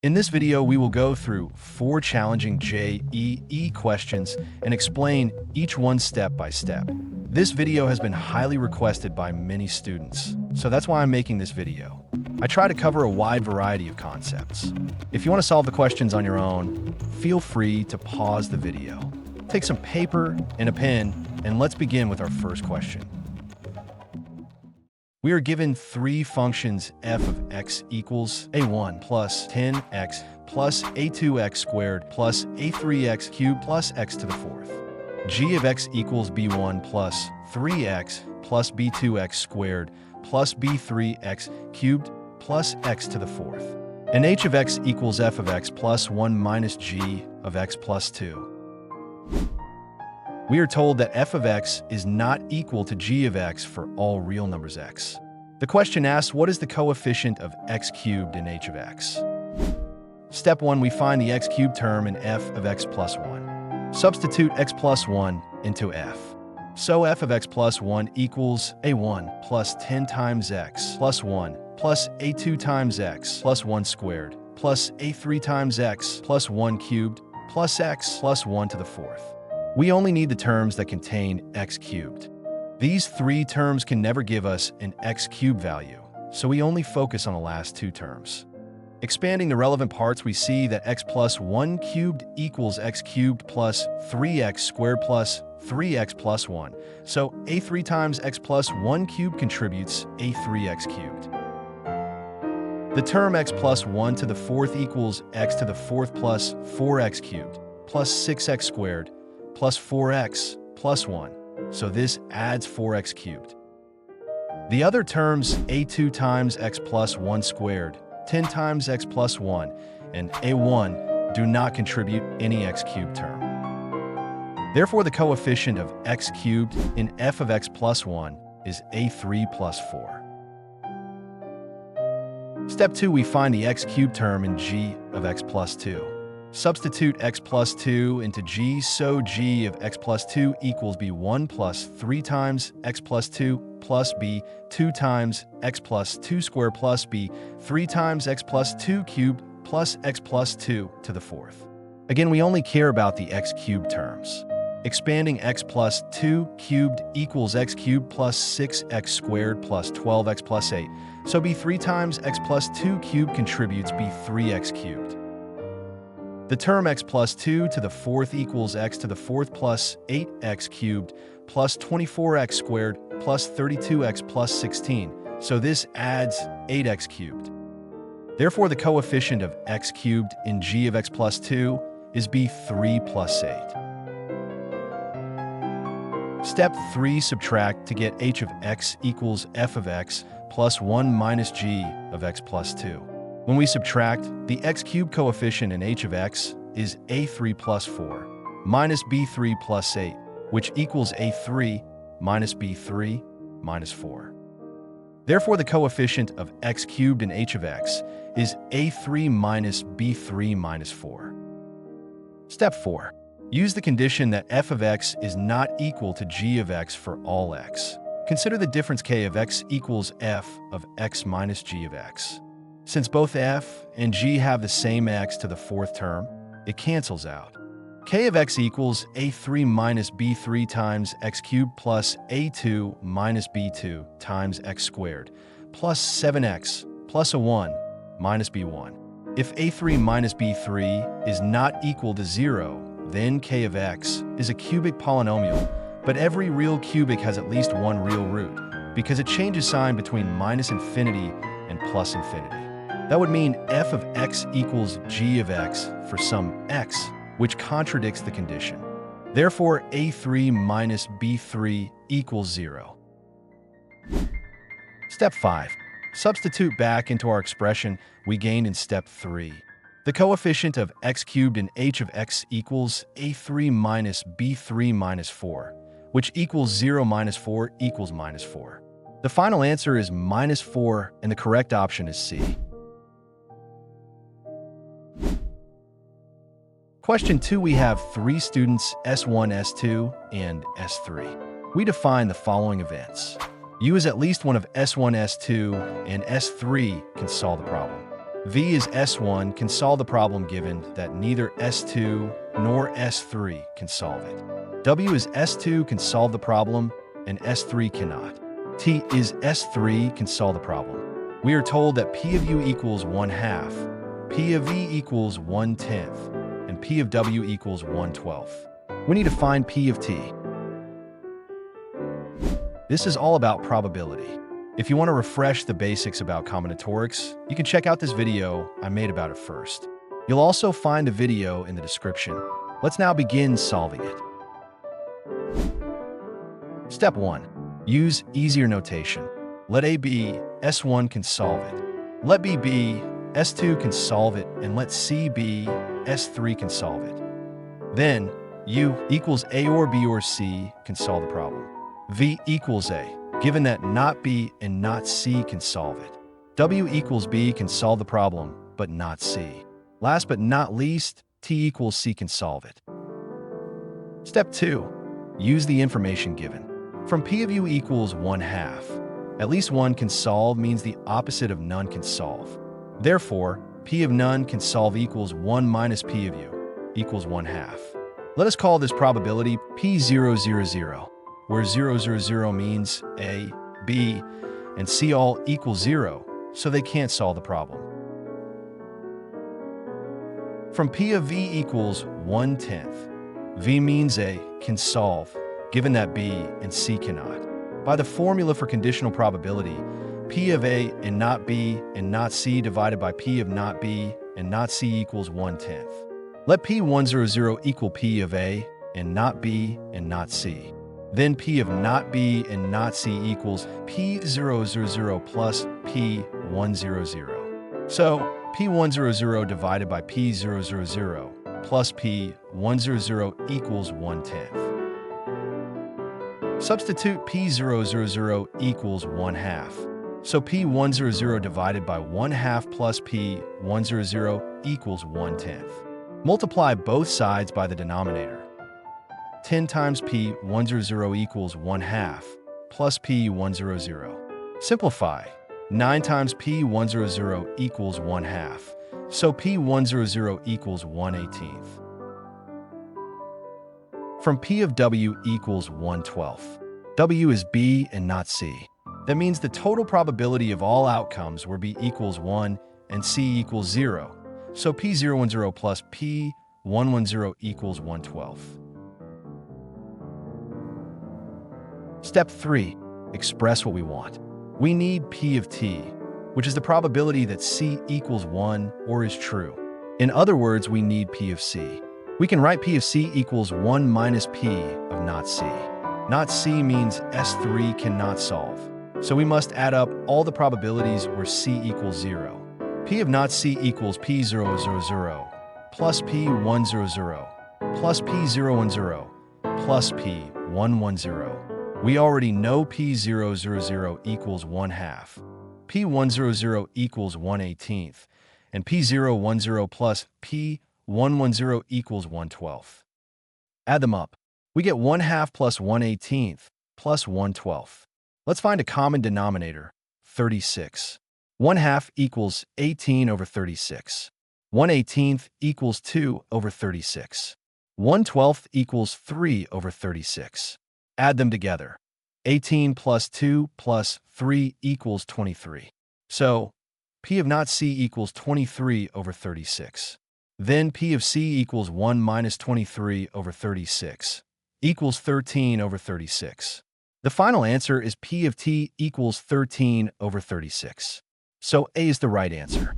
In this video, we will go through 4 challenging JEE questions and explain each one step by step. This video has been highly requested by many students, so that's why I'm making this video. I try to cover a wide variety of concepts. If you want to solve the questions on your own, feel free to pause the video. Take some paper and a pen, and let's begin with our first question. We are given 3 functions f of x equals a1 plus 10x plus a2x squared plus a3x cubed plus x to the fourth. G of x equals b1 plus 3x plus b2x squared plus b3x cubed plus x to the fourth. And h of x equals f of x plus 1 minus g of x plus 2. We are told that f of x is not equal to g of x for all real numbers x. The question asks, what is the coefficient of x cubed in h of x? Step 1, we find the x cubed term in f of x plus 1. Substitute x plus 1 into f. So f of x plus 1 equals a1 plus 10 times x plus 1 plus a2 times x plus 1 squared plus a3 times x plus 1 cubed plus x plus 1 to the fourth. We only need the terms that contain x cubed. These 3 terms can never give us an x cubed value, so we only focus on the last 2 terms. Expanding the relevant parts, we see that x plus 1 cubed equals x cubed plus 3x squared plus 3x plus 1. So a3 times x plus 1 cubed contributes a3x cubed. The term x plus 1 to the fourth equals x to the fourth plus 4x cubed plus 6x squared plus 4x plus 1, so this adds 4x cubed. The other terms, a2 times x plus 1 squared, 10 times x plus 1, and a1 do not contribute any x cubed term. Therefore, the coefficient of x cubed in f of x plus 1 is a3 plus 4. Step 2, we find the x cubed term in g of x plus 2. Substitute x plus 2 into g, so g of x plus 2 equals b1 plus 3 times x plus 2 plus b 2 times x plus 2 squared plus b 3 times x plus 2 cubed plus x plus 2 to the fourth. Again, we only care about the x cubed terms. Expanding x plus 2 cubed equals x cubed plus 6x squared plus 12x plus 8, so b3 times x plus 2 cubed contributes b3x cubed. The term x plus 2 to the fourth equals x to the fourth plus 8x cubed plus 24x squared plus 32x plus 16, so this adds 8x cubed. Therefore, the coefficient of x cubed in g of x plus 2 is b3 plus 8. Step 3, subtract to get h of x equals f of x plus 1 minus g of x plus 2. When we subtract, the x cubed coefficient in h of x is a3 plus 4 minus b3 plus 8, which equals a3 minus b3 minus 4. Therefore, the coefficient of x cubed in h of x is a3 minus b3 minus 4. Step 4. Use the condition that f of x is not equal to g of x for all x. Consider the difference k of x equals f of x minus g of x. Since both f and g have the same x to the fourth term, it cancels out. K of x equals a3 minus b3 times x cubed plus a2 minus b2 times x squared plus 7x plus a 1 minus b1. If a3 minus b3 is not equal to 0, then k of x is a cubic polynomial, but every real cubic has at least one real root, because it changes sign between minus infinity and plus infinity. That would mean f of x equals g of x for some x, which contradicts the condition. Therefore, a3 minus b3 equals 0. Step 5. Substitute back into our expression we gained in step 3. The coefficient of x cubed in h of x equals a3 minus b3 minus 4, which equals 0 minus 4 equals minus 4. The final answer is minus 4, and the correct option is C. Question 2, we have 3 students, S1, S2, and S3. We define the following events. U is at least one of S1, S2, and S3 can solve the problem. V is S1 can solve the problem given that neither S2 nor S3 can solve it. W is S2 can solve the problem and S3 cannot. T is S3 can solve the problem. We are told that P of U equals 1/2, P of V equals 1/10, and P of W equals 1/12. We need to find P of T. This is all about probability. If you want to refresh the basics about combinatorics, you can check out this video I made about it first. You'll also find the video in the description. Let's now begin solving it. Step 1. Use easier notation. Let A be, S1 can solve it. Let B be, S2 can solve it, and let C be, S3 can solve it. Then, U equals A or B or C can solve the problem. V equals A, given that not B and not C can solve it. W equals B can solve the problem, but not C. Last but not least, T equals C can solve it. Step 2. Use the information given. From P of U equals 1/2, at least one can solve means the opposite of none can solve. Therefore, P of none can solve equals 1 minus P of U equals 1/2. Let us call this probability P000, where 000 means A, B, and C all equal 0, so they can't solve the problem. From P of V equals 1/10, V means A can solve, given that B and C cannot. By the formula for conditional probability, P of A and not B and not C divided by P of not B and not C equals 1/10. Let P100 equal P of A and not B and not C. Then P of not B and not C equals P000 plus P100. So, P100 divided by P000 plus P100 equals 1/10. Substitute P000 equals 1/2. So P100 divided by 1/2 plus P100 equals 1/10. Multiply both sides by the denominator. 10 times P100 equals 1/2 plus P100. Simplify. 9 times P100 equals 1/2. So P100 equals 1/18. From P of W equals 1/12. W is B and not C. That means the total probability of all outcomes where B equals 1 and C equals 0. So P010 plus P110 equals 1/12. Step 3. Express what we want. We need P of T, which is the probability that C equals 1 or is true. In other words, we need P of C. We can write P of C equals 1 minus P of not C. Not C means S3 cannot solve. So we must add up all the probabilities where C equals 0. P of not C equals P000 plus P100 plus P010 plus P110. We already know P000 equals 1/2, P100 equals 1/18, and P010 plus P110 equals 1/12. Add them up. We get 1/2 plus 1/18 plus 1/12. Let's find a common denominator, 36. 1/2 equals 18 over 36. 1/18 equals 2 over 36. 1/12 equals 3 over 36. Add them together. 18 plus 2 plus 3 equals 23. So, P of not C equals 23 over 36. Then P of C equals 1 minus 23 over 36, equals 13 over 36. The final answer is P of T equals 13 over 36. So A is the right answer.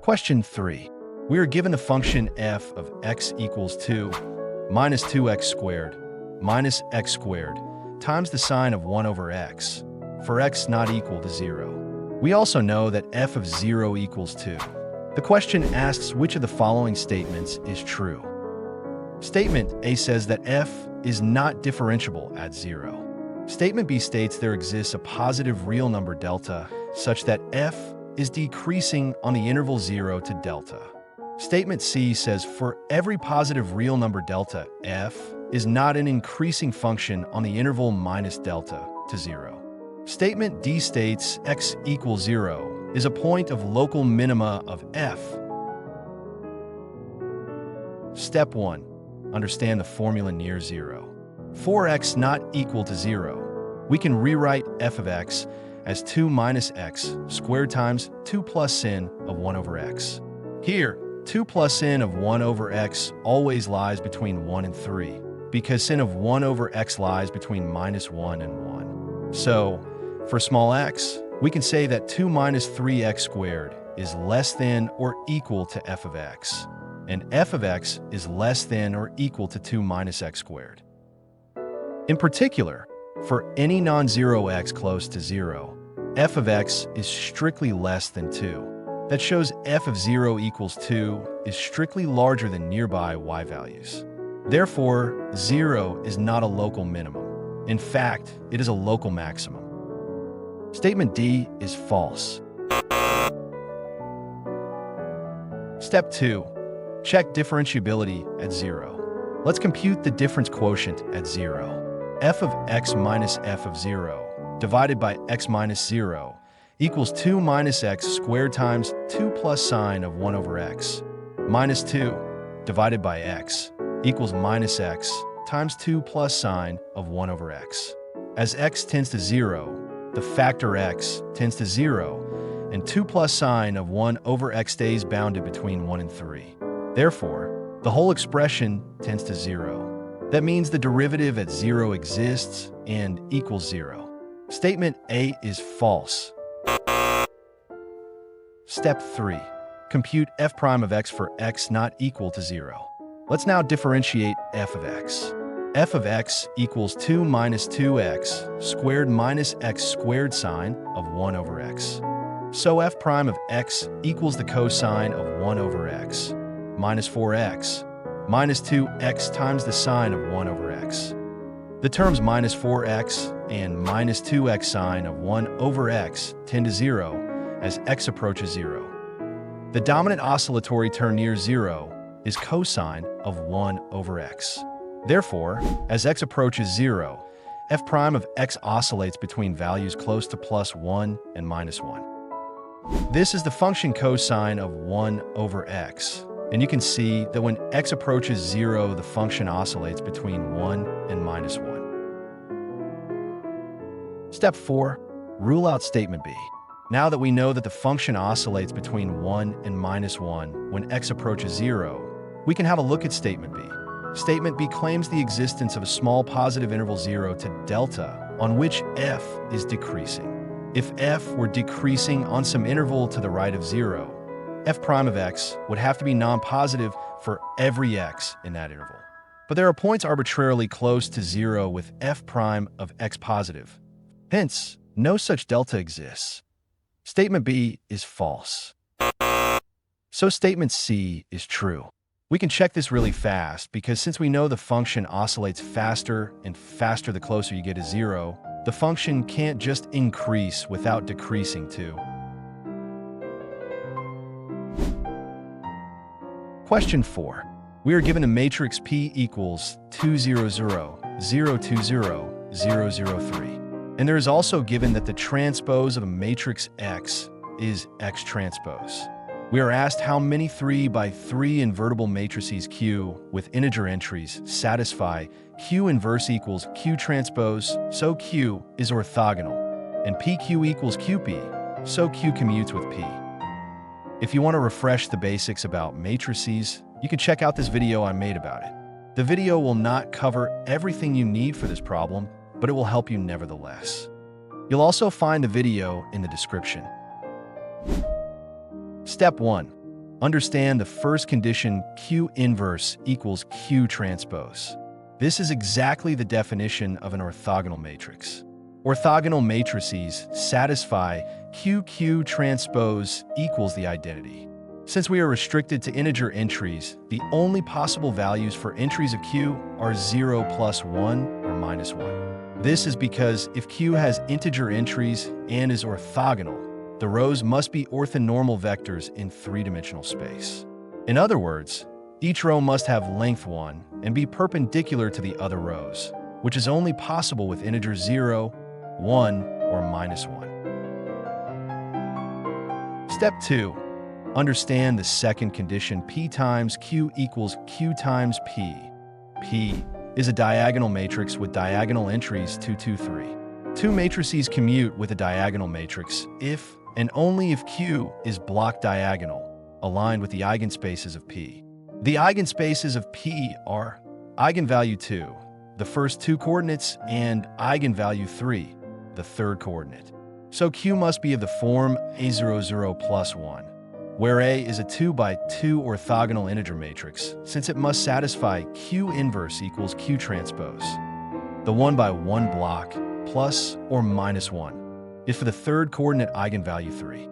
Question 3. We are given the function f of x equals 2 minus 2x squared minus x squared times the sine of 1 over x for x not equal to 0. We also know that f of 0 equals 2. The question asks which of the following statements is true. Statement A says that f is not differentiable at 0. Statement B states there exists a positive real number delta such that f is decreasing on the interval 0 to delta. Statement C says for every positive real number delta, f is not an increasing function on the interval minus delta, to 0. Statement D states x equals 0 is a point of local minima of f. Step 1. Understand the formula near 0. For x not equal to 0, we can rewrite f of x as 2 minus x squared times 2 plus sin of 1 over x. Here, 2 plus sin of 1 over x always lies between 1 and 3, because sin of 1 over x lies between minus 1 and 1. So, for small x, we can say that 2 minus 3x squared is less than or equal to f of x, and f of x is less than or equal to 2 minus x squared. In particular, for any non-zero x close to 0, f of x is strictly less than 2. That shows f of 0 equals 2 is strictly larger than nearby y values. Therefore, 0 is not a local minimum. In fact, it is a local maximum. Statement D is false. Step 2. Check differentiability at 0. Let's compute the difference quotient at 0. F of x minus f of 0 divided by x minus 0 equals 2 minus x squared times 2 plus sine of 1 over x. Minus 2 divided by x equals minus x times 2 plus sine of 1 over x. As x tends to 0, the factor x tends to 0, and 2 plus sine of 1 over x stays bounded between 1 and 3. Therefore, the whole expression tends to 0. That means the derivative at 0 exists and equals 0. Statement A is false. Step 3. Compute f prime of x for x not equal to 0. Let's now differentiate f of x. F of x equals 2 minus 2x squared minus x squared sine of 1 over x. So f prime of x equals the cosine of 1 over x minus 4x minus 2x times the sine of 1 over x. The terms minus 4x and minus 2x sine of 1 over x tend to 0 as x approaches 0. The dominant oscillatory term near 0 is cosine of 1 over x. Therefore, as x approaches 0, f prime of x oscillates between values close to plus 1 and minus 1. This is the function cosine of 1 over x, and you can see that when x approaches 0, the function oscillates between 1 and minus 1. Step 4. Rule out statement B. Now that we know that the function oscillates between 1 and minus 1 when x approaches 0, we can have a look at statement B. Statement B claims the existence of a small positive interval 0 to delta on which f is decreasing. If f were decreasing on some interval to the right of 0, f prime of x would have to be non-positive for every x in that interval. But there are points arbitrarily close to 0 with f prime of x positive. Hence, no such delta exists. Statement B is false. So statement C is true. We can check this really fast because since we know the function oscillates faster and faster the closer you get to 0, the function can't just increase without decreasing too. Question 4. We are given a matrix P equals 2, 0, 0, 0, 2, 0, 0, 0, 3. And there is also given that the transpose of a matrix X is X transpose. We are asked how many 3 by 3 invertible matrices Q with integer entries satisfy Q inverse equals Q transpose, so Q is orthogonal, and PQ equals QP, so Q commutes with P. If you want to refresh the basics about matrices, you can check out this video I made about it. The video will not cover everything you need for this problem, but it will help you nevertheless. You'll also find the video in the description. Step 1. Understand the first condition Q inverse equals Q transpose. This is exactly the definition of an orthogonal matrix. Orthogonal matrices satisfy QQ transpose equals the identity. Since we are restricted to integer entries, the only possible values for entries of Q are 0 plus 1 or minus 1. This is because if Q has integer entries and is orthogonal, the rows must be orthonormal vectors in three-dimensional space. In other words, each row must have length 1 and be perpendicular to the other rows, which is only possible with integers 0 1, or -1. Step 2. Understand the second condition P times Q equals Q times P. P is a diagonal matrix with diagonal entries 2, 2, 3. Two matrices commute with a diagonal matrix if and only if Q is block diagonal, aligned with the eigenspaces of P. The eigenspaces of P are eigenvalue 2, the first two coordinates, and eigenvalue 3, the third coordinate. So Q must be of the form A00 plus 1, where A is a 2 by 2 orthogonal integer matrix, since it must satisfy Q inverse equals Q transpose. The 1 by 1 block plus or -1 is for the third coordinate eigenvalue 3.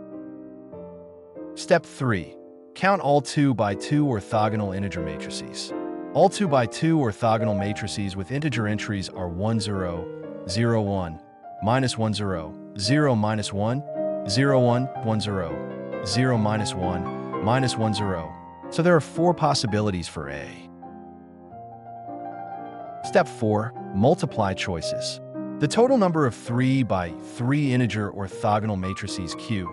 Step 3. Count all 2 by 2 orthogonal integer matrices. All 2 by 2 orthogonal matrices with integer entries are 1, 0, 0, 1, -1, 0, 0, -1, 0, 1, 1, 0, 0, -1, -1, 0. So there are 4 possibilities for A. Step 4. Multiply choices. The total number of 3 by 3 integer orthogonal matrices Q,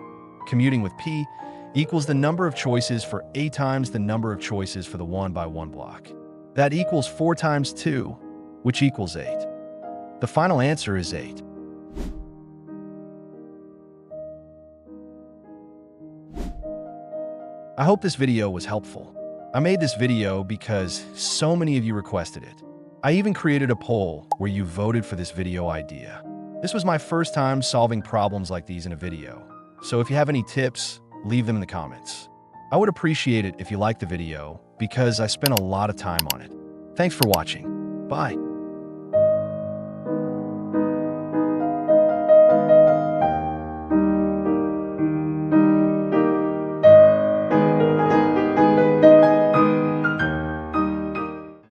commuting with P, equals the number of choices for A times the number of choices for the 1 by 1 block. That equals 4 times 2, which equals 8. The final answer is 8. I hope this video was helpful. I made this video because so many of you requested it. I even created a poll where you voted for this video idea. This was my first time solving problems like these in a video, so if you have any tips, leave them in the comments. I would appreciate it if you liked the video because I spent a lot of time on it. Thanks for watching. Bye.